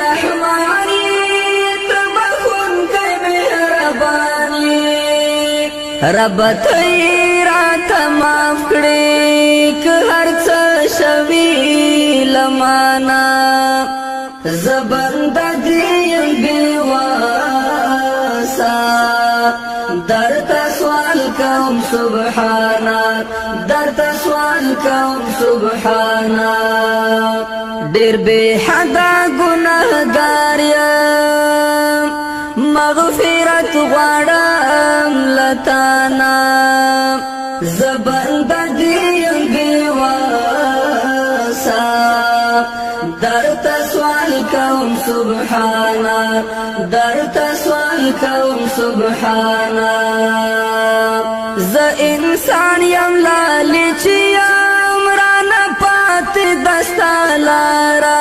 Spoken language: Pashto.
رحمانی تبخون کئی مہربانی رب تئی رات معاف کړي که هر څه شوي لمانا زبند دیم بیواسا درتا سوال کوم سبحانا درتا سوال کوم سبحانا ډېر بے حدا ګناهګار یم مغفرت غواړم لتانا زبند دیم بیواسا درتا سوال کوم سبحانا درتا سوال کوم سبحانا ز انسان یم لالچ یم رانا پات دستا لارا